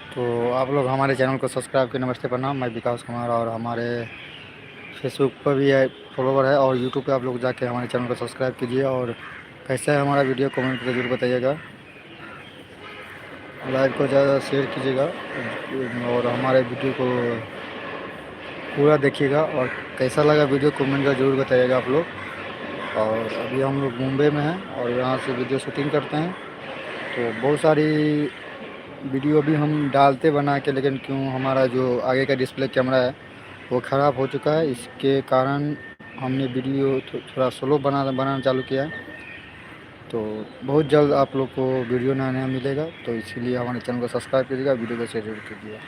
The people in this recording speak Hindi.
तो आप लोग हमारे चैनल को सब्सक्राइब कीजिए। नमस्ते प्रणाम, मैं विकास कुमार और हमारे फेसबुक पर भी है फॉलोवर है और यूट्यूब पे आप लोग जाके हमारे चैनल को सब्सक्राइब कीजिए। और कैसा है हमारा वीडियो कमेंट करके ज़रूर बताइएगा। लाइक को ज़्यादा शेयर कीजिएगा और हमारे वीडियो को पूरा देखिएगा। और कैसा लगा वीडियो कमेंट कर ज़रूर बताइएगा आप लोग। और अभी हम लोग मुंबई में हैं और यहाँ से वीडियो शूटिंग करते हैं, तो बहुत सारी वीडियो भी हम डालते बना के, लेकिन क्यों हमारा जो आगे का डिस्प्ले कैमरा है वो ख़राब हो चुका है। इसके कारण हमने वीडियो थोड़ा स्लो बनाना चालू किया है। तो बहुत जल्द आप लोग को वीडियो नया नया मिलेगा, तो इसीलिए हमारे चैनल को सब्सक्राइब कीजिएगा, वीडियो को शेयर जरूर कीजिएगा।